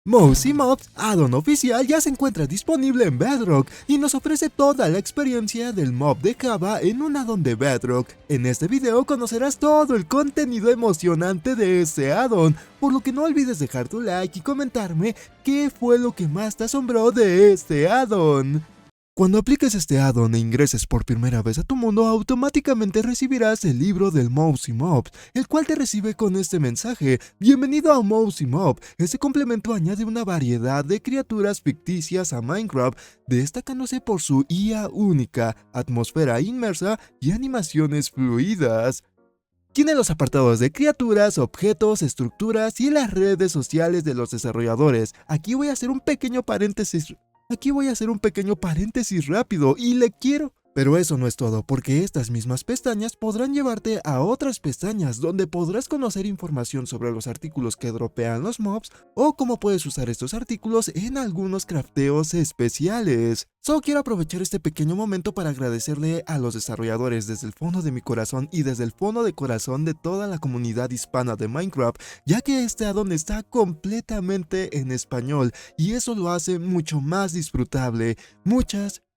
Mousy Mobs add-on oficial ya se encuentra disponible en Bedrock y nos ofrece toda la experiencia del mob de Java en un add-on de Bedrock. En este video conocerás todo el contenido emocionante de este add-on, por lo que no olvides dejar tu like y comentarme qué fue lo que más te asombró de este add-on. Cuando apliques este add-on e ingreses por primera vez a tu mundo, automáticamente recibirás el libro del Mousy Mob, el cual te recibe con este mensaje: bienvenido a Mousy Mob. Este complemento añade una variedad de criaturas ficticias a Minecraft, destacándose por su IA única, atmósfera inmersa y animaciones fluidas. Tiene los apartados de criaturas, objetos, estructuras y las redes sociales de los desarrolladores. Aquí voy a hacer un pequeño paréntesis rápido y le quiero. Pero eso no es todo, porque estas mismas pestañas podrán llevarte a otras pestañas donde podrás conocer información sobre los artículos que dropean los mobs o cómo puedes usar estos artículos en algunos crafteos especiales. Solo quiero aprovechar este pequeño momento para agradecerle a los desarrolladores desde el fondo de mi corazón y desde el fondo de corazón de toda la comunidad hispana de Minecraft, ya que este add-on está completamente en español y eso lo hace mucho más disfrutable.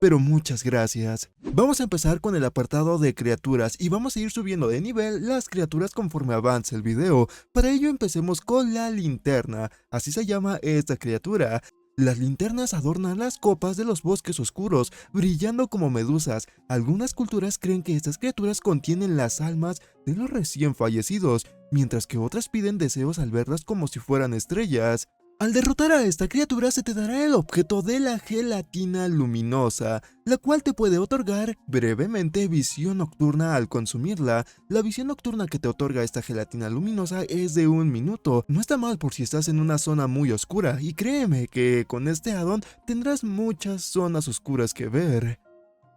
Pero muchas gracias. Vamos a empezar con el apartado de criaturas y vamos a ir subiendo de nivel las criaturas conforme avance el video. Para ello empecemos con la linterna, así se llama esta criatura. Las linternas adornan las copas de los bosques oscuros, brillando como medusas. Algunas culturas creen que estas criaturas contienen las almas de los recién fallecidos, mientras que otras piden deseos al verlas como si fueran estrellas. Al derrotar a esta criatura se te dará el objeto de la gelatina luminosa, la cual te puede otorgar brevemente visión nocturna al consumirla. La visión nocturna que te otorga esta gelatina luminosa es de 1 minuto. No está mal por si estás en una zona muy oscura, y créeme que con este add-on tendrás muchas zonas oscuras que ver.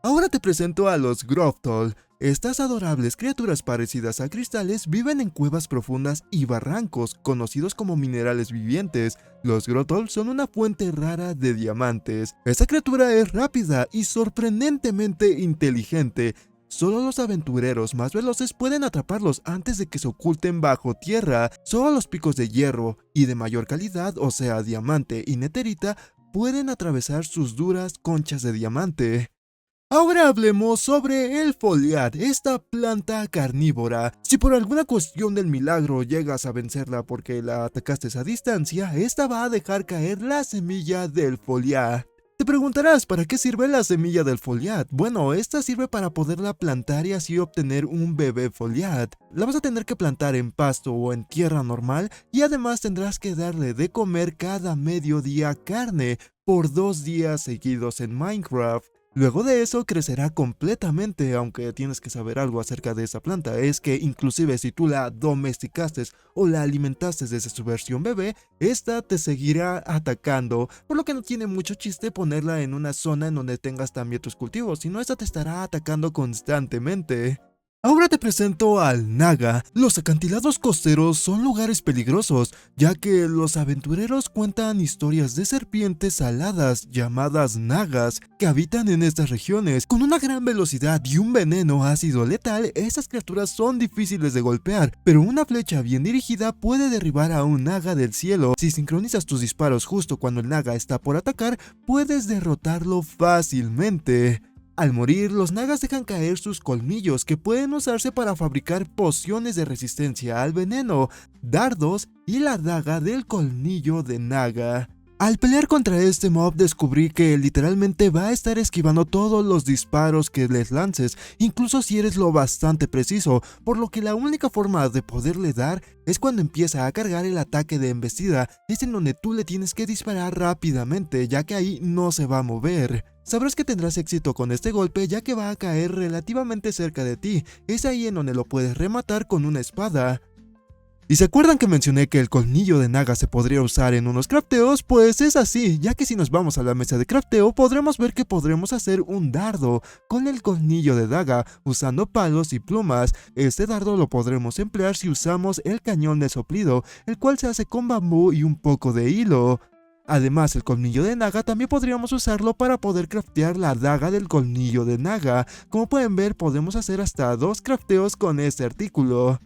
Ahora te presento a los Grotol. Estas adorables criaturas parecidas a cristales viven en cuevas profundas y barrancos, conocidos como minerales vivientes. Los Grotol son una fuente rara de diamantes. Esta criatura es rápida y sorprendentemente inteligente. Solo los aventureros más veloces pueden atraparlos antes de que se oculten bajo tierra. Solo los picos de hierro y de mayor calidad, o sea diamante y neterita, pueden atravesar sus duras conchas de diamante. Ahora hablemos sobre el foliar, esta planta carnívora. Si por alguna cuestión del milagro llegas a vencerla porque la atacaste a distancia, esta va a dejar caer la semilla del foliar. Te preguntarás, ¿para qué sirve la semilla del foliar? Bueno, esta sirve para poderla plantar y así obtener un bebé foliar. La vas a tener que plantar en pasto o en tierra normal y además tendrás que darle de comer cada mediodía carne por 2 días seguidos en Minecraft. Luego de eso crecerá completamente, aunque tienes que saber algo acerca de esa planta, es que inclusive si tú la domesticaste o la alimentaste desde su versión bebé, esta te seguirá atacando, por lo que no tiene mucho chiste ponerla en una zona en donde tengas también tus cultivos, sino esta te estará atacando constantemente. Ahora te presento al Naga. Los acantilados costeros son lugares peligrosos, ya que los aventureros cuentan historias de serpientes aladas llamadas Nagas que habitan en estas regiones. Con una gran velocidad y un veneno ácido letal, estas criaturas son difíciles de golpear, pero una flecha bien dirigida puede derribar a un Naga del cielo. Si sincronizas tus disparos justo cuando el Naga está por atacar, puedes derrotarlo fácilmente. Al morir, los nagas dejan caer sus colmillos que pueden usarse para fabricar pociones de resistencia al veneno, dardos y la daga del colmillo de naga. Al pelear contra este mob descubrí que literalmente va a estar esquivando todos los disparos que les lances, incluso si eres lo bastante preciso, por lo que la única forma de poderle dar es cuando empieza a cargar el ataque de embestida. Es en donde tú le tienes que disparar rápidamente, ya que ahí no se va a mover. Sabrás que tendrás éxito con este golpe ya que va a caer relativamente cerca de ti, es ahí en donde lo puedes rematar con una espada. ¿Y se acuerdan que mencioné que el colmillo de naga se podría usar en unos crafteos? Pues es así, ya que si nos vamos a la mesa de crafteo podremos ver que podremos hacer un dardo con el colmillo de daga usando palos y plumas. Este dardo lo podremos emplear si usamos el cañón de soplido, el cual se hace con bambú y un poco de hilo. Además, el colmillo de naga también podríamos usarlo para poder craftear la daga del colmillo de naga. Como pueden ver, podemos hacer hasta 2 crafteos con este artículo.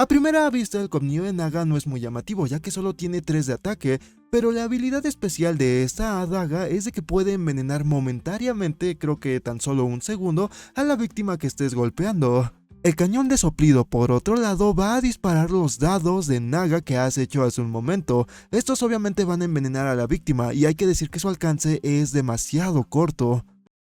A primera vista, el colmillo de naga no es muy llamativo, ya que solo tiene 3 de ataque, pero la habilidad especial de esta adaga es de que puede envenenar momentáneamente, creo que tan solo un segundo, a la víctima que estés golpeando. El cañón de soplido, por otro lado, va a disparar los dados de Naga que has hecho hace un momento. Estos obviamente van a envenenar a la víctima y hay que decir que su alcance es demasiado corto.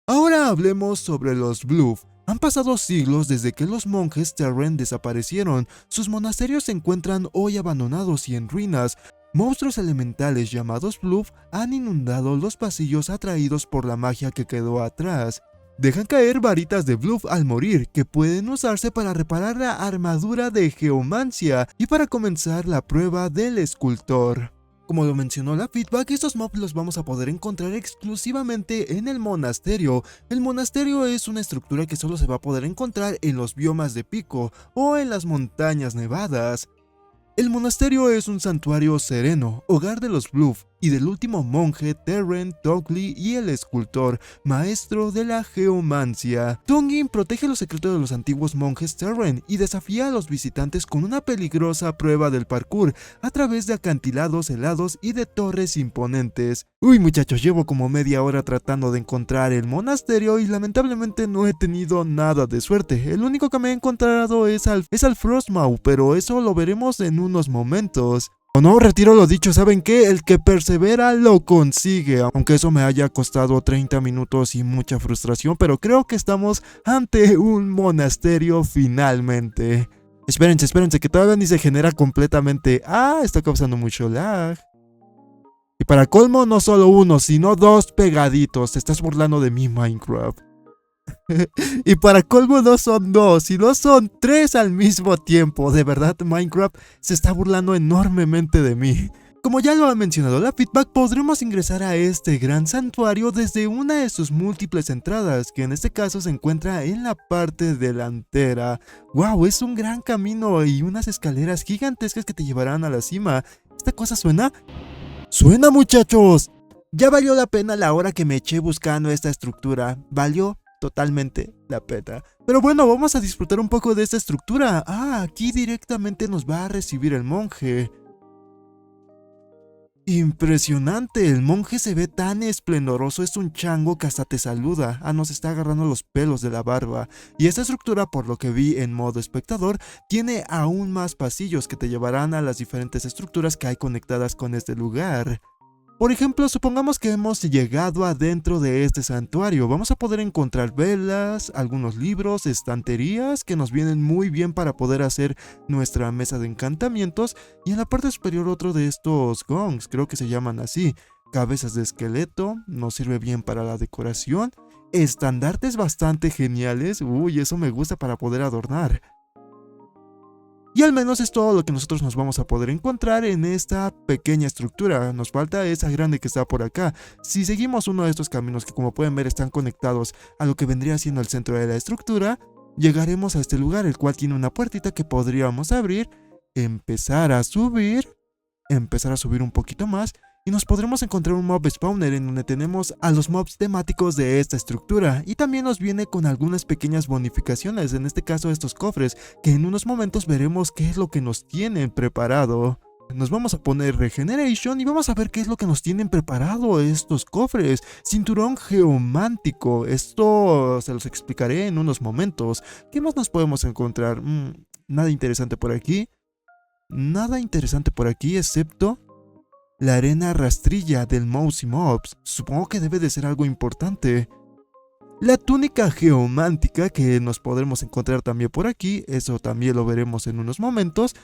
Ahora hablemos sobre los Bluff. Han pasado siglos desde que los monjes Terran desaparecieron. Sus monasterios se encuentran hoy abandonados y en ruinas. Monstruos elementales llamados Bluff han inundado los pasillos atraídos por la magia que quedó atrás. Dejan caer varitas de Bluff al morir, que pueden usarse para reparar la armadura de Geomancia y para comenzar la prueba del escultor. Como lo mencionó la feedback, estos mobs los vamos a poder encontrar exclusivamente en el monasterio. El monasterio es una estructura que solo se va a poder encontrar en los biomas de pico o en las montañas nevadas. El monasterio es un santuario sereno, hogar de los Bluff y del último monje Terran Tongli y el escultor, maestro de la geomancia. Tongin protege los secretos de los antiguos monjes Terran y desafía a los visitantes con una peligrosa prueba del parkour a través de acantilados helados y de torres imponentes. Uy muchachos, llevo como media hora tratando de encontrar el monasterio y lamentablemente no he tenido nada de suerte. El único que me he encontrado es al Frostmaw, pero eso lo veremos en unos momentos. O no, retiro lo dicho, ¿saben qué? El que persevera lo consigue, aunque eso me haya costado 30 minutos y mucha frustración, pero creo que estamos ante un monasterio finalmente. Espérense, que todavía ni se genera completamente. Ah, está causando mucho lag. Y para colmo, no solo uno, sino dos pegaditos. Te estás burlando de mí, Minecraft. Y para colmo no son dos, sino son tres al mismo tiempo. De verdad, Minecraft se está burlando enormemente de mí. Como ya lo ha mencionado la feedback, podremos ingresar a este gran santuario desde una de sus múltiples entradas, que en este caso se encuentra en la parte delantera. ¡Wow! Es un gran camino y unas escaleras gigantescas que te llevarán a la cima. ¿Esta cosa suena? ¡Suena, muchachos! Ya valió la pena la hora que me eché buscando esta estructura. Valió totalmente la pena. Pero bueno, vamos a disfrutar un poco de esta estructura. Ah, aquí directamente nos va a recibir el monje. Impresionante, el monje se ve tan esplendoroso, es un chango que hasta te saluda. Ah, nos está agarrando los pelos de la barba. Y esta estructura, por lo que vi en modo espectador, tiene aún más pasillos que te llevarán a las diferentes estructuras que hay conectadas con este lugar. Por ejemplo, supongamos que hemos llegado adentro de este santuario. Vamos a poder encontrar velas, algunos libros, estanterías que nos vienen muy bien para poder hacer nuestra mesa de encantamientos. Y en la parte superior otro de estos gongs, creo que se llaman así. Cabezas de esqueleto, nos sirve bien para la decoración. Estandartes bastante geniales, uy, eso me gusta para poder adornar. Y al menos es todo lo que nosotros nos vamos a poder encontrar en esta pequeña estructura. Nos falta esa grande que está por acá. Si seguimos uno de estos caminos que, como pueden ver, están conectados a lo que vendría siendo el centro de la estructura, llegaremos a este lugar, el cual tiene una puertita que podríamos abrir, empezar a subir un poquito más, y nos podremos encontrar un mob spawner en donde tenemos a los mobs temáticos de esta estructura, y también nos viene con algunas pequeñas bonificaciones, en este caso estos cofres, que en unos momentos veremos qué es lo que nos tienen preparado. Nos vamos a poner Regeneration y vamos a ver qué es lo que nos tienen preparado estos cofres. Cinturón geomántico, esto se los explicaré en unos momentos. ¿Qué más nos podemos encontrar? Nada interesante por aquí. Nada interesante por aquí excepto la arena rastrilla del Mousy Mobs. Supongo que debe de ser algo importante. La túnica geomántica que nos podremos encontrar también por aquí. Eso también lo veremos en unos momentos.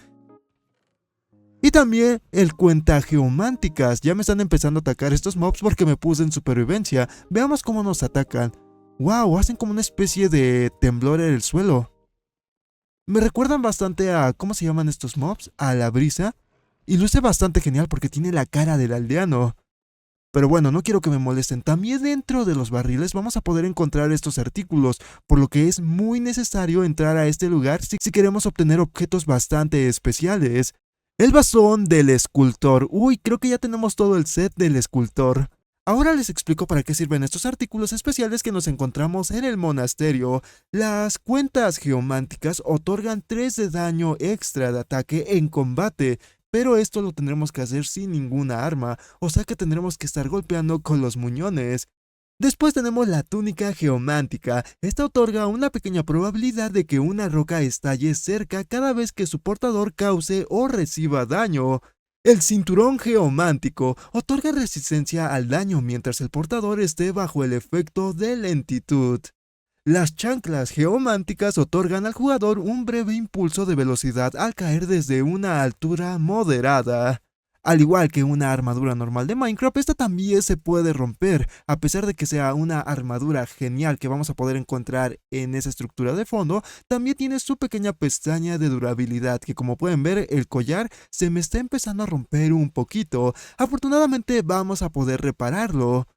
Y también el cuenta geománticas. Ya me están empezando a atacar estos mobs porque me puse en supervivencia. Veamos cómo nos atacan. Wow, hacen como una especie de temblor en el suelo. Me recuerdan bastante a... ¿cómo se llaman estos mobs? A la brisa. Y luce bastante genial porque tiene la cara del aldeano. Pero bueno, no quiero que me molesten. También dentro de los barriles vamos a poder encontrar estos artículos, por lo que es muy necesario entrar a este lugar si queremos obtener objetos bastante especiales. El bastón del escultor. Uy, creo que ya tenemos todo el set del escultor. Ahora les explico para qué sirven estos artículos especiales que nos encontramos en el monasterio. Las cuentas geománticas otorgan 3 de daño extra de ataque en combate, pero esto lo tendremos que hacer sin ninguna arma, o sea que tendremos que estar golpeando con los muñones. Después tenemos la túnica geomántica. Esta otorga una pequeña probabilidad de que una roca estalle cerca cada vez que su portador cause o reciba daño. El cinturón geomántico otorga resistencia al daño mientras el portador esté bajo el efecto de lentitud. Las chanclas geománticas otorgan al jugador un breve impulso de velocidad al caer desde una altura moderada. Al igual que una armadura normal de Minecraft, esta también se puede romper, a pesar de que sea una armadura genial que vamos a poder encontrar en esa estructura de fondo, también tiene su pequeña pestaña de durabilidad, que como pueden ver, el collar se me está empezando a romper un poquito. Afortunadamente vamos a poder repararlo.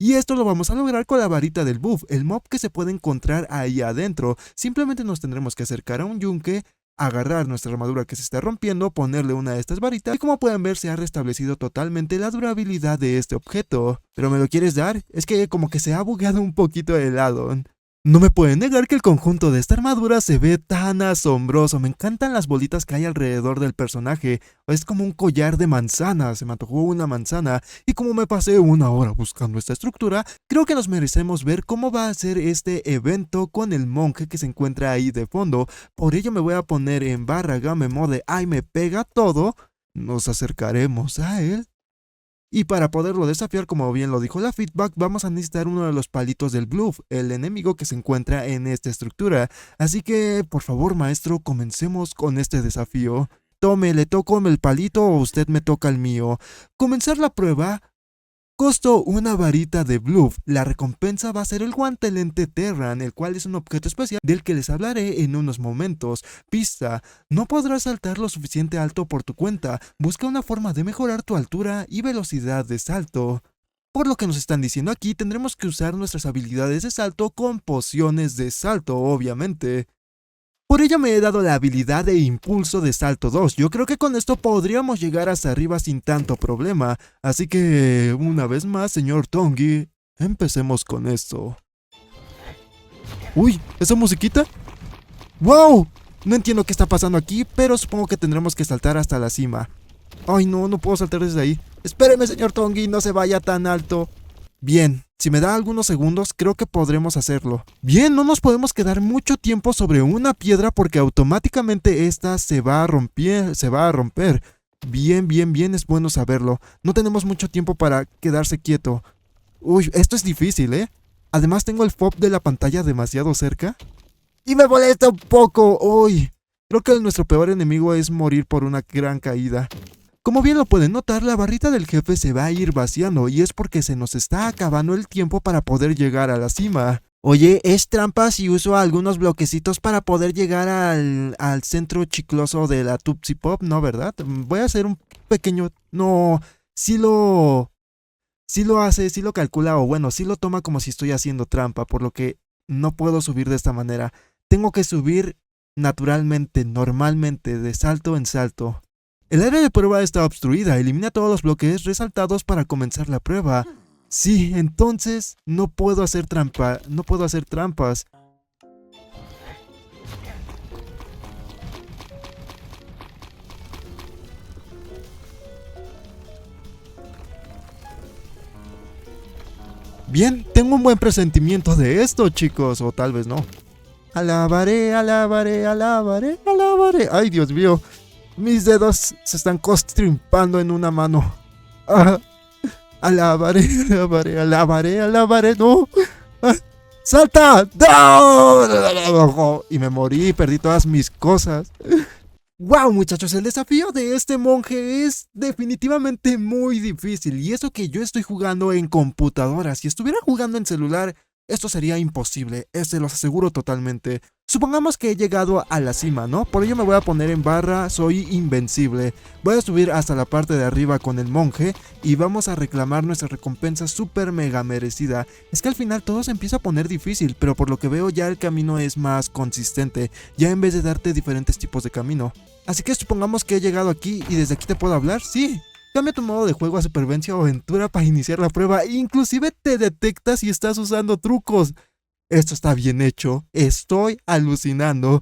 Y esto lo vamos a lograr con la varita del buff, el mob que se puede encontrar ahí adentro. Simplemente nos tendremos que acercar a un yunque, agarrar nuestra armadura que se está rompiendo, ponerle una de estas varitas y como pueden ver se ha restablecido totalmente la durabilidad de este objeto. ¿Pero me lo quieres dar? Es que como que se ha bugueado un poquito el addon. No me pueden negar que el conjunto de esta armadura se ve tan asombroso. Me encantan las bolitas que hay alrededor del personaje. Es como un collar de manzana. Se me antojó una manzana. Y como me pasé una hora buscando esta estructura, creo que nos merecemos ver cómo va a ser este evento con el monje que se encuentra ahí de fondo. Por ello me voy a poner en barra game mode ay me pega todo. Nos acercaremos a él. Y para poderlo desafiar, como bien lo dijo la feedback, vamos a necesitar uno de los palitos del bluff, el enemigo que se encuentra en esta estructura. Así que, por favor maestro, comencemos con este desafío. Tome, le toco el palito o usted me toca el mío. Comenzar la prueba. Costo una varita de bluff. La recompensa va a ser el guantelete Terran, el cual es un objeto especial del que les hablaré en unos momentos. Pista: no podrás saltar lo suficiente alto por tu cuenta. Busca una forma de mejorar tu altura y velocidad de salto. Por lo que nos están diciendo aquí, tendremos que usar nuestras habilidades de salto con pociones de salto, obviamente. Por ello me he dado la habilidad de impulso de salto 2. Yo creo que con esto podríamos llegar hasta arriba sin tanto problema. Así que, una vez más, señor Tongi, empecemos con esto. Uy, ¿esa musiquita? ¡Wow! No entiendo qué está pasando aquí, pero supongo que tendremos que saltar hasta la cima. Ay, no puedo saltar desde ahí. Espéreme, señor Tongi, no se vaya tan alto. Bien, si me da algunos segundos, creo que podremos hacerlo. Bien, no nos podemos quedar mucho tiempo sobre una piedra porque automáticamente esta se va a romper. Bien, es bueno saberlo. No tenemos mucho tiempo para quedarse quieto. Uy, esto es difícil, ¿eh? Además tengo el FOV de la pantalla demasiado cerca. Y me molesta un poco. Uy, creo que nuestro peor enemigo es morir por una gran caída. Como bien lo pueden notar, la barrita del jefe se va a ir vaciando y es porque se nos está acabando el tiempo para poder llegar a la cima. Oye, es trampa si uso algunos bloquecitos para poder llegar al centro chicloso de la Tupsi Pop, ¿no, verdad? Voy a hacer un pequeño... No, sí lo hace, sí lo calcula o bueno, sí lo toma como si estoy haciendo trampa, por lo que no puedo subir de esta manera. Tengo que subir naturalmente, normalmente, de salto en salto. El área de prueba está obstruida, elimina todos los bloques resaltados para comenzar la prueba. Sí, entonces no puedo hacer trampas. Bien, tengo un buen presentimiento de esto, chicos, o tal vez no. Alabaré. Ay, Dios mío. Mis dedos se están constrimpando en una mano. Ah, alabaré, no. Ah, ¡salta! ¡No! Y me morí y perdí todas mis cosas. ¡Wow, muchachos! El desafío de este monje es definitivamente muy difícil. Y eso que yo estoy jugando en computadora. Si estuviera jugando en celular, esto sería imposible. Se los aseguro totalmente. Supongamos que he llegado a la cima, ¿no? Por ello me voy a poner en barra, soy invencible. Voy a subir hasta la parte de arriba con el monje y vamos a reclamar nuestra recompensa súper mega merecida. Es que al final todo se empieza a poner difícil, pero por lo que veo ya el camino es más consistente, ya en vez de darte diferentes tipos de camino. Así que supongamos que he llegado aquí y desde aquí te puedo hablar, sí. Cambia tu modo de juego a supervivencia o aventura para iniciar la prueba. Inclusive te detecta si estás usando trucos. Esto está bien hecho. Estoy alucinando.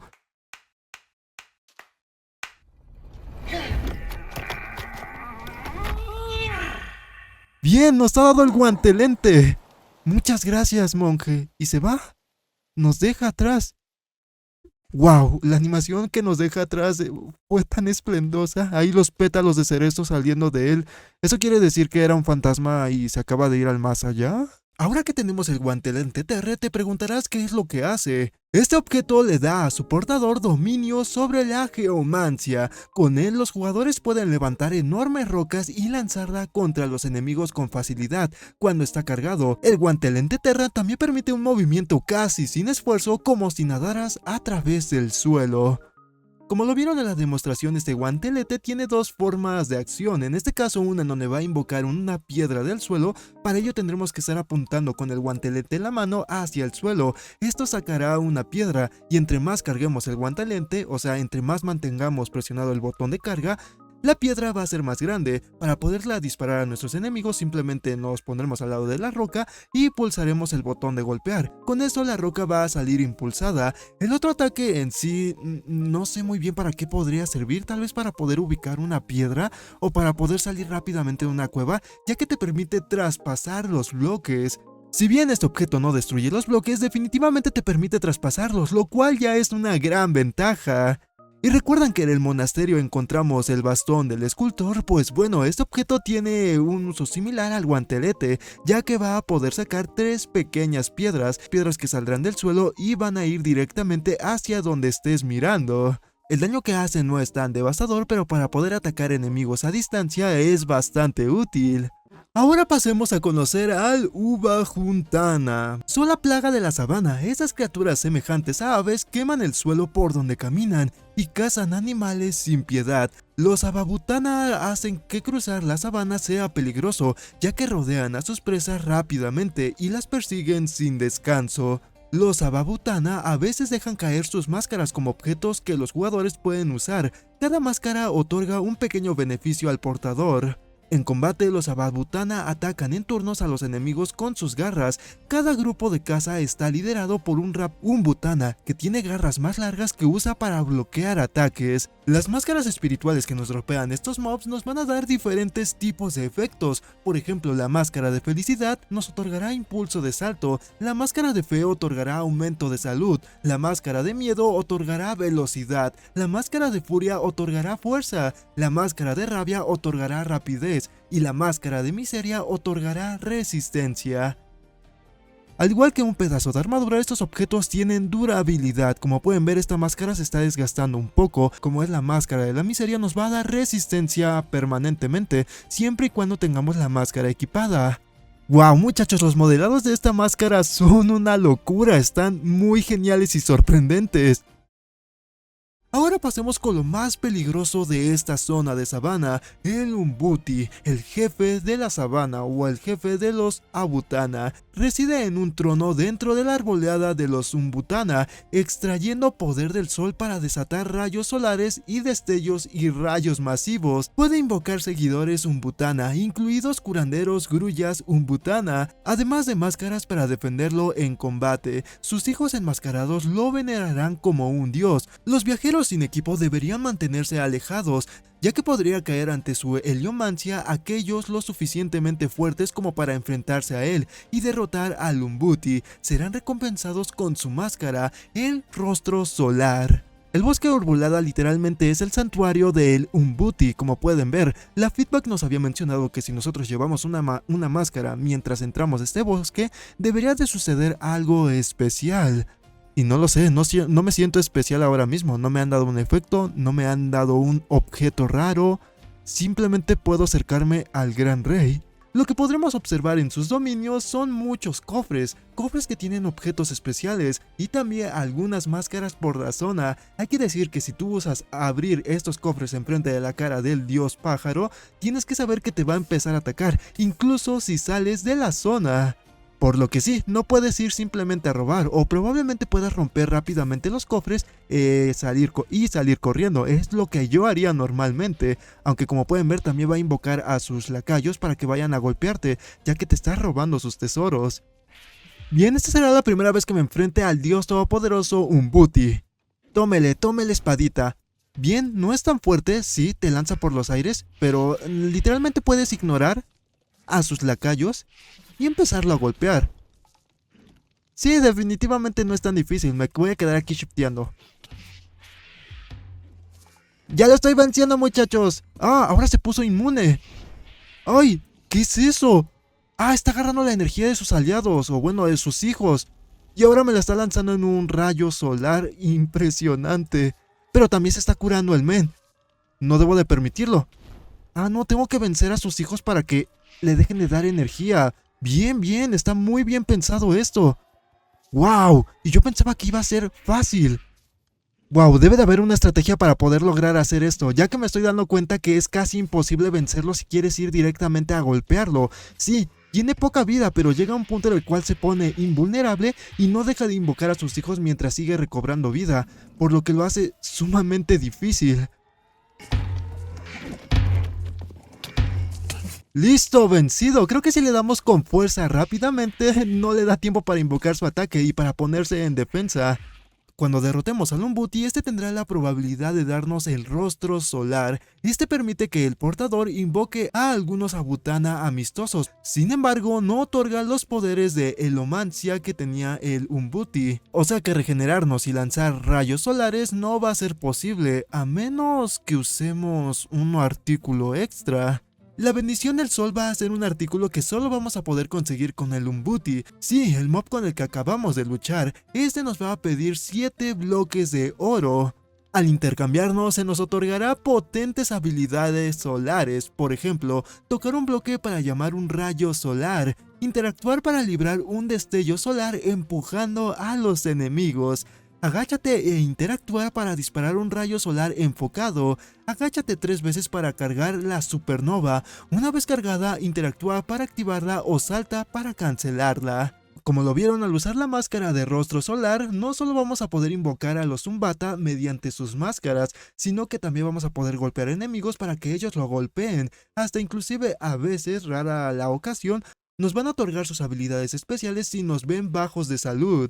Bien, nos ha dado el guantelete. Muchas gracias, monje. Y se va. Nos deja atrás. Wow, la animación que nos deja atrás fue tan esplendosa. Ahí los pétalos de cerezo saliendo de él. ¿Eso quiere decir que era un fantasma y se acaba de ir al más allá? Ahora que tenemos el guantelete TR, te preguntarás qué es lo que hace. Este objeto le da a su portador dominio sobre la geomancia. Con él los jugadores pueden levantar enormes rocas y lanzarla contra los enemigos con facilidad. Cuando está cargado, el guantelete Terra también permite un movimiento casi sin esfuerzo, como si nadaras a través del suelo. Como lo vieron en la demostración, este guantelete tiene dos formas de acción. En este caso, una donde va a invocar una piedra del suelo. Para ello tendremos que estar apuntando con el guantelete en la mano hacia el suelo. Esto sacará una piedra, y entre más carguemos el guantelete, o sea, entre más mantengamos presionado el botón de carga, la piedra va a ser más grande. Para poderla disparar a nuestros enemigos, simplemente nos pondremos al lado de la roca y pulsaremos el botón de golpear. Con eso la roca va a salir impulsada. El otro ataque en sí, no sé muy bien para qué podría servir, tal vez para poder ubicar una piedra o para poder salir rápidamente de una cueva, ya que te permite traspasar los bloques. Si bien este objeto no destruye los bloques, definitivamente te permite traspasarlos, lo cual ya es una gran ventaja. ¿Y recuerdan que en el monasterio encontramos el bastón del escultor? Pues bueno, este objeto tiene un uso similar al guantelete, ya que va a poder sacar tres pequeñas piedras que saldrán del suelo y van a ir directamente hacia donde estés mirando. El daño que hace no es tan devastador, pero para poder atacar enemigos a distancia es bastante útil. Ahora pasemos a conocer al Ubajuntana. Son la plaga de la sabana. Esas criaturas semejantes a aves queman el suelo por donde caminan y cazan animales sin piedad. Los Ababutana hacen que cruzar la sabana sea peligroso, ya que rodean a sus presas rápidamente y las persiguen sin descanso. Los Ababutana a veces dejan caer sus máscaras como objetos que los jugadores pueden usar. Cada máscara otorga un pequeño beneficio al portador. En combate, los Ababutana atacan en turnos a los enemigos con sus garras. Cada grupo de caza está liderado por un Butana, que tiene garras más largas que usa para bloquear ataques. Las máscaras espirituales que nos dropean estos mobs nos van a dar diferentes tipos de efectos. Por ejemplo, la máscara de felicidad nos otorgará impulso de salto, la máscara de fe otorgará aumento de salud, la máscara de miedo otorgará velocidad, la máscara de furia otorgará fuerza, la máscara de rabia otorgará rapidez, y la máscara de miseria otorgará resistencia. Al igual que un pedazo de armadura, estos objetos tienen durabilidad. Como pueden ver, esta máscara se está desgastando un poco. Como es la máscara de la miseria, nos va a dar resistencia permanentemente, siempre y cuando tengamos la máscara equipada. Wow, muchachos, los modelados de esta máscara son una locura, están muy geniales y sorprendentes. Ahora pasemos con lo más peligroso de esta zona de sabana, el Umbuti, el jefe de la sabana o el jefe de los Abutana. Reside en un trono dentro de la arboleada de los Umbutana, extrayendo poder del sol para desatar rayos solares y destellos y rayos masivos. Puede invocar seguidores Umbutana, incluidos curanderos grullas Umbutana, además de máscaras para defenderlo en combate. Sus hijos enmascarados lo venerarán como un dios. Los viajeros sin equipo deberían mantenerse alejados, ya que podría caer ante su heliomancia aquellos lo suficientemente fuertes como para enfrentarse a él y derrotar al Umbuti. Serán recompensados con su máscara, el rostro solar. El bosque Urbulada literalmente es el santuario del Umbuti. Como pueden ver, la feedback nos había mencionado que si nosotros llevamos una máscara mientras entramos a este bosque, debería de suceder algo especial. Y no lo sé, no me siento especial ahora mismo, no me han dado un efecto, no me han dado un objeto raro, simplemente puedo acercarme al Gran Rey. Lo que podremos observar en sus dominios son muchos cofres que tienen objetos especiales y también algunas máscaras por la zona. Hay que decir que si tú usas abrir estos cofres enfrente de la cara del dios pájaro, tienes que saber que te va a empezar a atacar, incluso si sales de la zona. Por lo que sí, no puedes ir simplemente a robar, o probablemente puedas romper rápidamente los cofres y salir corriendo. Es lo que yo haría normalmente, aunque como pueden ver también va a invocar a sus lacayos para que vayan a golpearte, ya que te estás robando sus tesoros. Bien, esta será la primera vez que me enfrente al dios todopoderoso Umbuti. Tómele espadita. Bien, no es tan fuerte, sí, te lanza por los aires, pero literalmente puedes ignorar. a sus lacayos y empezarlo a golpear. Sí, definitivamente no es tan difícil, me voy a quedar aquí shifteando. ¡Ya lo estoy venciendo, muchachos! ¡Ah, ahora se puso inmune! ¡Ay! ¿Qué es eso? ¡Ah, está agarrando la energía de sus aliados! O bueno, de sus hijos. Y ahora me la está lanzando en un rayo solar impresionante. Pero también se está curando el men. No debo de permitirlo. Ah, no, tengo que vencer a sus hijos para que le dejen de dar energía. Bien, bien, está muy bien pensado esto. ¡Wow! Y yo pensaba que iba a ser fácil. Wow, debe de haber una estrategia para poder lograr hacer esto, ya que me estoy dando cuenta que es casi imposible vencerlo si quieres ir directamente a golpearlo. Sí, tiene poca vida, pero llega a un punto en el cual se pone invulnerable y no deja de invocar a sus hijos mientras sigue recobrando vida, por lo que lo hace sumamente difícil. ¡Listo! ¡Vencido! Creo que si le damos con fuerza rápidamente, no le da tiempo para invocar su ataque y para ponerse en defensa. Cuando derrotemos al Umbuti, este tendrá la probabilidad de darnos el rostro solar. Este permite que el portador invoque a algunos Abutana amistosos. Sin embargo, no otorga los poderes de Elomancia que tenía el Umbuti. O sea que regenerarnos y lanzar rayos solares no va a ser posible, a menos que usemos un artículo extra. La bendición del sol va a ser un artículo que solo vamos a poder conseguir con el Umbuti. Sí, el mob con el que acabamos de luchar, este nos va a pedir 7 bloques de oro. Al intercambiarnos se nos otorgará potentes habilidades solares, por ejemplo, tocar un bloque para llamar un rayo solar, interactuar para librar un destello solar empujando a los enemigos. Agáchate e interactúa para disparar un rayo solar enfocado. Agáchate 3 veces para cargar la supernova. Una vez cargada, interactúa para activarla o salta para cancelarla. Como lo vieron al usar la máscara de rostro solar, no solo vamos a poder invocar a los Zumbata mediante sus máscaras, sino que también vamos a poder golpear enemigos para que ellos lo golpeen. Hasta inclusive a veces, rara la ocasión, nos van a otorgar sus habilidades especiales si nos ven bajos de salud.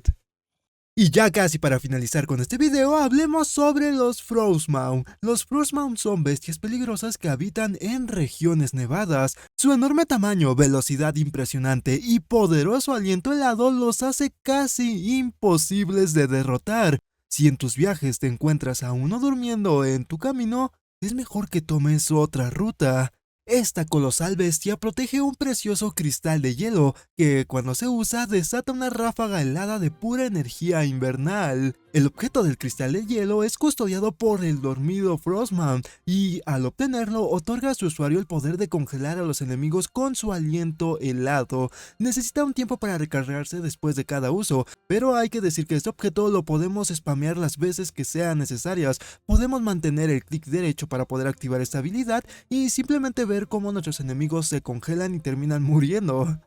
Y ya casi para finalizar con este video, hablemos sobre los Frostmourne. Los Frostmourne son bestias peligrosas que habitan en regiones nevadas. Su enorme tamaño, velocidad impresionante y poderoso aliento helado los hace casi imposibles de derrotar. Si en tus viajes te encuentras a uno durmiendo en tu camino, es mejor que tomes otra ruta. Esta colosal bestia protege un precioso cristal de hielo que, cuando se usa, desata una ráfaga helada de pura energía invernal. El objeto del cristal de hielo es custodiado por el dormido Frostmourne y, al obtenerlo, otorga a su usuario el poder de congelar a los enemigos con su aliento helado. Necesita un tiempo para recargarse después de cada uso, pero hay que decir que este objeto lo podemos spamear las veces que sean necesarias. Podemos mantener el clic derecho para poder activar esta habilidad y simplemente ver cómo nuestros enemigos se congelan y terminan muriendo.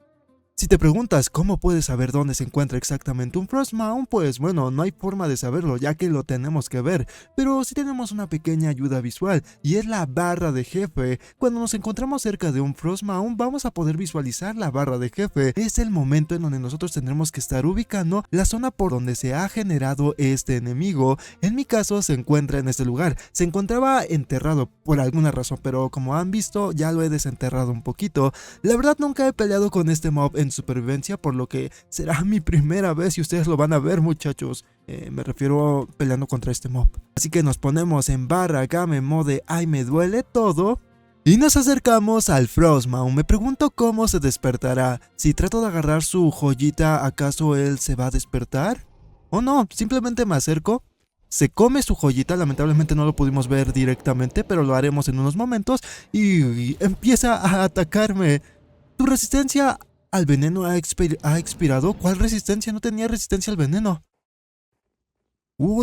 Si te preguntas cómo puedes saber dónde se encuentra exactamente un Frostmourne, pues bueno, no hay forma de saberlo ya que lo tenemos que ver, pero sí tenemos una pequeña ayuda visual y es la barra de jefe. Cuando nos encontramos cerca de un Frostmourne vamos a poder visualizar la barra de jefe. Es el momento en donde nosotros tendremos que estar ubicando la zona por donde se ha generado este enemigo. En mi caso se encuentra en este lugar. Se encontraba enterrado por alguna razón, pero como han visto ya lo he desenterrado un poquito. La verdad nunca he peleado con este mob en supervivencia, por lo que será mi primera vez y ustedes lo van a ver, muchachos. Me refiero peleando contra este mob. Así que nos ponemos en barra game mode ay me duele todo y nos acercamos al Frostmourne. Me pregunto cómo se despertará. Si trato de agarrar su joyita, ¿acaso él se va a despertar? ¿O no? Simplemente me acerco. Se come su joyita, lamentablemente no lo pudimos ver directamente, pero lo haremos en unos momentos y empieza a atacarme. Tu resistencia al veneno ha expirado. ¿Cuál resistencia? No tenía resistencia al veneno.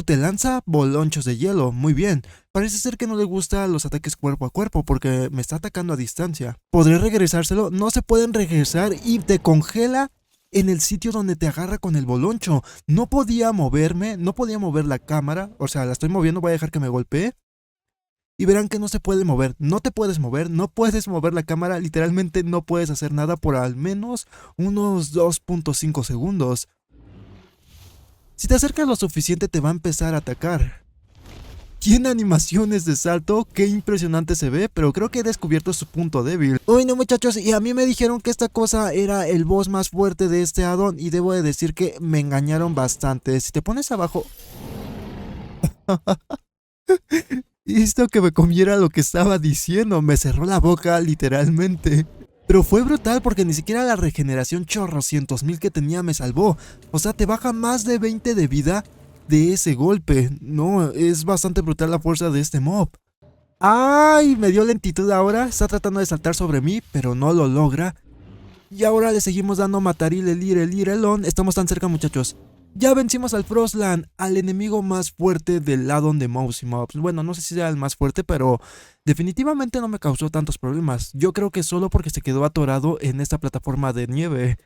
Te lanza bolonchos de hielo. Muy bien. Parece ser que no le gustan los ataques cuerpo a cuerpo porque me está atacando a distancia. ¿Podré regresárselo? No se pueden regresar y te congela en el sitio donde te agarra con el boloncho. No podía moverme, no podía mover la cámara. O sea, la estoy moviendo, voy a dejar que me golpee. Y verán que no se puede mover, no te puedes mover, no puedes mover la cámara, literalmente no puedes hacer nada por al menos unos 2.5 segundos. Si te acercas lo suficiente te va a empezar a atacar. Tiene animaciones de salto, qué impresionante se ve, pero creo que he descubierto su punto débil. Uy, no, muchachos, y a mí me dijeron que esta cosa era el boss más fuerte de este addon, y debo de decir que me engañaron bastante. Si te pones abajo... Esto que me comiera lo que estaba diciendo, me cerró la boca literalmente. Pero fue brutal porque ni siquiera la regeneración chorrocientos mil que tenía me salvó. O sea, te baja más de 20 de vida de ese golpe. No, es bastante brutal la fuerza de este mob. ¡Ay! Me dio lentitud ahora. Está tratando de saltar sobre mí, pero no lo logra. Y ahora le seguimos dando mataril, el elon. Estamos tan cerca, muchachos. Ya vencimos al Frostland, al enemigo más fuerte del addon de Mouse Mobs. Bueno, no sé si sea el más fuerte, pero definitivamente no me causó tantos problemas. Yo creo que solo porque se quedó atorado en esta plataforma de nieve.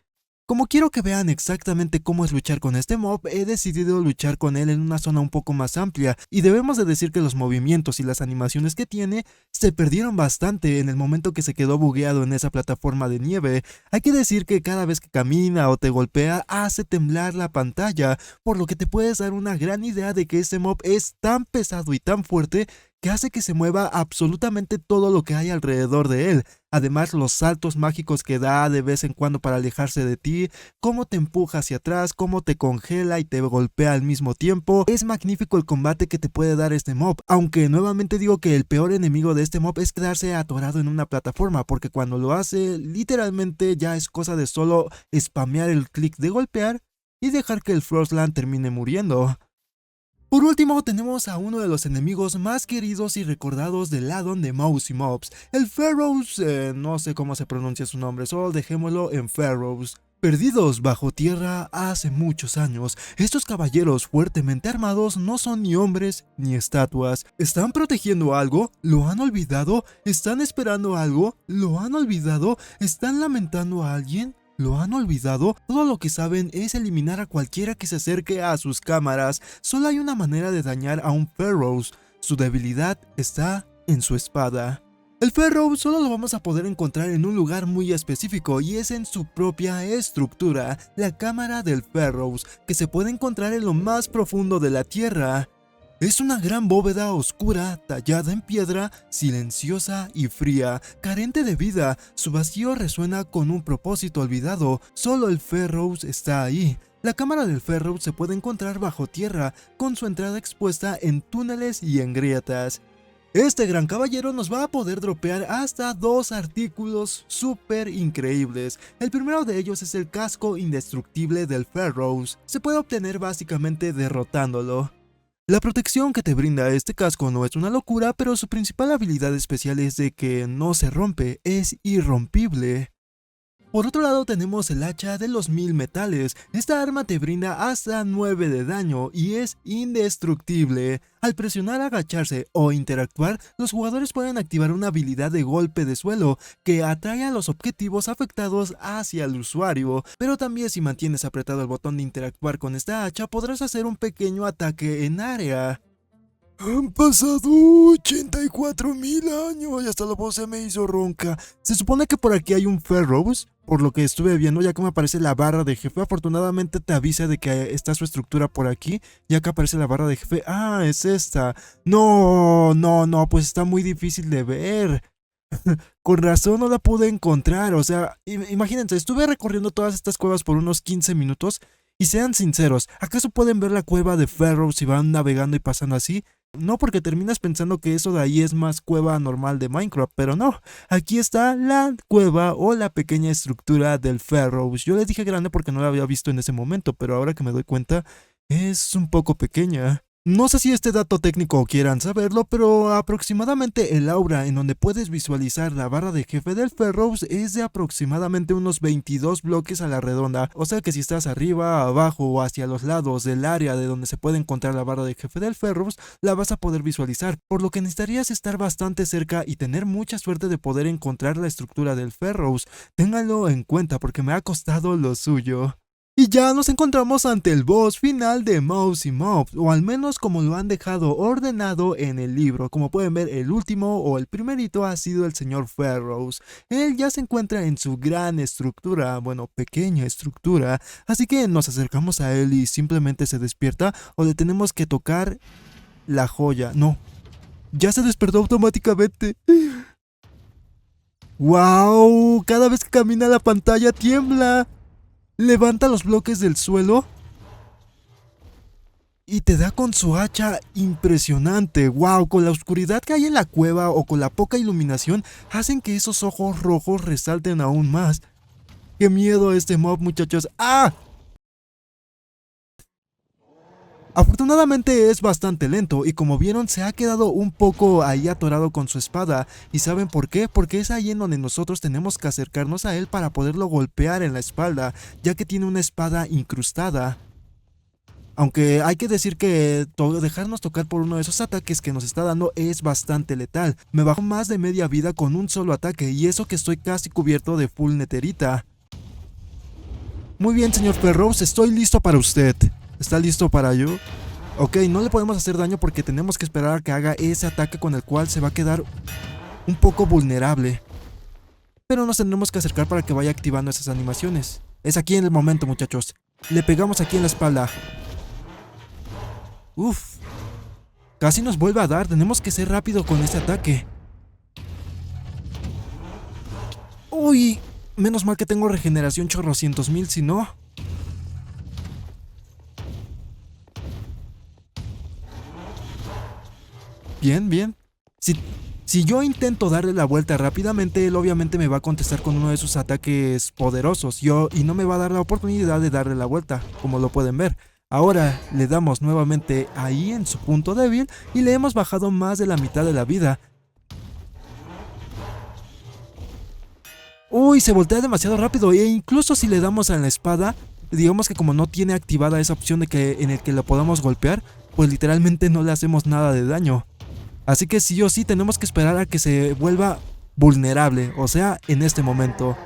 Como quiero que vean exactamente cómo es luchar con este mob, he decidido luchar con él en una zona un poco más amplia, y debemos de decir que los movimientos y las animaciones que tiene se perdieron bastante en el momento que se quedó bugueado en esa plataforma de nieve. Hay que decir que cada vez que camina o te golpea hace temblar la pantalla, por lo que te puedes dar una gran idea de que este mob es tan pesado y tan fuerte que hace que se mueva absolutamente todo lo que hay alrededor de él. Además, los saltos mágicos que da de vez en cuando para alejarse de ti, cómo te empuja hacia atrás, cómo te congela y te golpea al mismo tiempo. Es magnífico el combate que te puede dar este mob, aunque nuevamente digo que el peor enemigo de este mob es quedarse atorado en una plataforma, porque cuando lo hace, literalmente ya es cosa de solo spamear el clic de golpear y dejar que el Frostland termine muriendo. Por último, tenemos a uno de los enemigos más queridos y recordados del addon de Mouse Mobs, el Pharaohs, no sé cómo se pronuncia su nombre, solo dejémoslo en Pharaohs. Perdidos bajo tierra hace muchos años, estos caballeros fuertemente armados no son ni hombres ni estatuas. ¿Están protegiendo algo? ¿Lo han olvidado? ¿Están esperando algo? ¿Lo han olvidado? ¿Están lamentando a alguien? ¿Lo han olvidado? Todo lo que saben es eliminar a cualquiera que se acerque a sus cámaras. Solo hay una manera de dañar a un Pharaohs. Su debilidad está en su espada. El Pharaohs solo lo vamos a poder encontrar en un lugar muy específico, y es en su propia estructura, la cámara del Pharaohs, que se puede encontrar en lo más profundo de la tierra. Es una gran bóveda oscura, tallada en piedra, silenciosa y fría, carente de vida. Su vacío resuena con un propósito olvidado. Solo el Pharaohs está ahí. La cámara del Pharaohs se puede encontrar bajo tierra, con su entrada expuesta en túneles y en grietas. Este gran caballero nos va a poder dropear hasta 2 artículos súper increíbles. El primero de ellos es el casco indestructible del Pharaohs. Se puede obtener básicamente derrotándolo. La protección que te brinda este casco no es una locura, pero su principal habilidad especial es de que no se rompe, es irrompible. Por otro lado tenemos el hacha de los 1000 metales. Esta arma te brinda hasta 9 de daño y es indestructible. Al presionar, agacharse o interactuar, los jugadores pueden activar una habilidad de golpe de suelo que atrae a los objetivos afectados hacia el usuario. Pero también si mantienes apretado el botón de interactuar con esta hacha, podrás hacer un pequeño ataque en área. Han pasado 84,000 años y hasta la voz se me hizo ronca. Se supone que por aquí hay un Pharaohs, por lo que estuve viendo, ya que me aparece la barra de jefe. Afortunadamente te avisa de que está su estructura por aquí, ya que aparece la barra de jefe. Ah, es esta. No, pues está muy difícil de ver. Con razón no la pude encontrar. O sea, imagínense, estuve recorriendo todas estas cuevas por unos 15 minutos. Y sean sinceros, ¿acaso pueden ver la cueva de Pharaohs si van navegando y pasando así? No, porque terminas pensando que eso de ahí es más cueva normal de Minecraft, pero no. Aquí está la cueva o la pequeña estructura del Pharaohs. Yo les dije grande porque no la había visto en ese momento, pero ahora que me doy cuenta, es un poco pequeña. No sé si este dato técnico quieran saberlo, pero aproximadamente el aura en donde puedes visualizar la barra de jefe del Pharaohs es de aproximadamente unos 22 bloques a la redonda. O sea que si estás arriba, abajo o hacia los lados del área de donde se puede encontrar la barra de jefe del Pharaohs, la vas a poder visualizar, por lo que necesitarías estar bastante cerca y tener mucha suerte de poder encontrar la estructura del Pharaohs. Ténganlo en cuenta porque me ha costado lo suyo. Y ya nos encontramos ante el boss final de Mouse Mobs, o al menos como lo han dejado ordenado en el libro. Como pueden ver, el último o el primerito ha sido el señor Pharaohs. Él ya se encuentra en su gran estructura, bueno, pequeña estructura, así que nos acercamos a él y simplemente se despierta, o le tenemos que tocar la joya. No, ya se despertó automáticamente. ¡Wow! Cada vez que camina la pantalla tiembla. Levanta los bloques del suelo y te da con su hacha impresionante. ¡Wow! Con la oscuridad que hay en la cueva o con la poca iluminación, hacen que esos ojos rojos resalten aún más. ¡Qué miedo este mob, muchachos! ¡Ah! Afortunadamente es bastante lento y como vieron se ha quedado un poco ahí atorado con su espada. ¿Y saben por qué? Porque es ahí en donde nosotros tenemos que acercarnos a él para poderlo golpear en la espalda, ya que tiene una espada incrustada. Aunque hay que decir que dejarnos tocar por uno de esos ataques que nos está dando es bastante letal. Me bajó más de media vida con un solo ataque y eso que estoy casi cubierto de full netherita. Muy bien, señor Ferrows, estoy listo para usted. ¿Está listo para yo? Ok, no le podemos hacer daño porque tenemos que esperar a que haga ese ataque con el cual se va a quedar un poco vulnerable. Pero nos tendremos que acercar para que vaya activando esas animaciones. Es aquí en el momento, muchachos. Le pegamos aquí en la espalda. Uf. Casi nos vuelve a dar. Tenemos que ser rápido con este ataque. Uy. Menos mal que tengo regeneración chorrocientos mil, si no... Bien, bien. Si yo intento darle la vuelta rápidamente, él obviamente me va a contestar con uno de sus ataques poderosos. Y no me va a dar la oportunidad de darle la vuelta, como lo pueden ver. Ahora le damos nuevamente ahí en su punto débil y le hemos bajado más de la mitad de la vida. Uy, se voltea demasiado rápido e incluso si le damos a la espada, digamos que como no tiene activada esa opción de que en el que lo podamos golpear, pues literalmente no le hacemos nada de daño. Así que sí o sí tenemos que esperar a que se vuelva vulnerable, o sea, en este momento.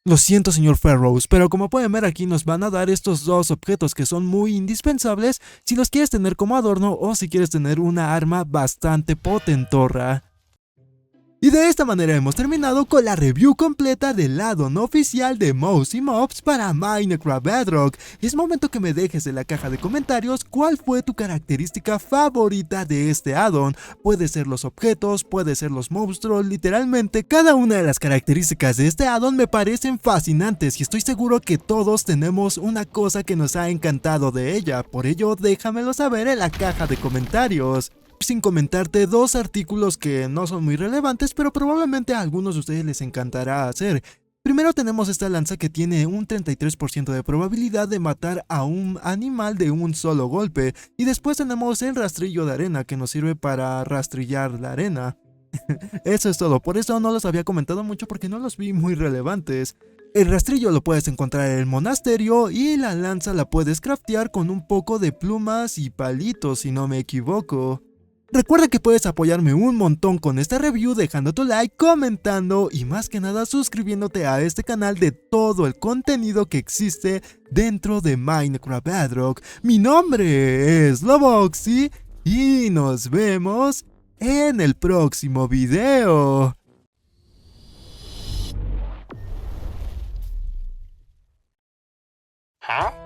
Lo siento, señor Ferrows, pero como pueden ver aquí nos van a dar estos dos objetos que son muy indispensables si los quieres tener como adorno o si quieres tener una arma bastante potentorra. Y de esta manera hemos terminado con la review completa del addon oficial de Mouse y Mobs para Minecraft Bedrock. Es momento que me dejes en la caja de comentarios cuál fue tu característica favorita de este addon. Puede ser los objetos, puede ser los monstruos, literalmente cada una de las características de este addon me parecen fascinantes y estoy seguro que todos tenemos una cosa que nos ha encantado de ella. Por ello déjamelo saber en la caja de comentarios. Sin comentarte dos artículos que no son muy relevantes, pero probablemente a algunos de ustedes les encantará hacer. Primero tenemos esta lanza que tiene un 33% de probabilidad de matar a un animal de un solo golpe. Y después tenemos el rastrillo de arena que nos sirve para rastrillar la arena. Eso es todo, por eso no los había comentado mucho porque no los vi muy relevantes. El rastrillo lo puedes encontrar en el monasterio y la lanza la puedes craftear con un poco de plumas y palitos si no me equivoco. Recuerda que puedes apoyarme un montón con esta review dejando tu like, comentando y más que nada suscribiéndote a este canal de todo el contenido que existe dentro de Minecraft Bedrock. Mi nombre es Loboxy y nos vemos en el próximo video. ¿Ah?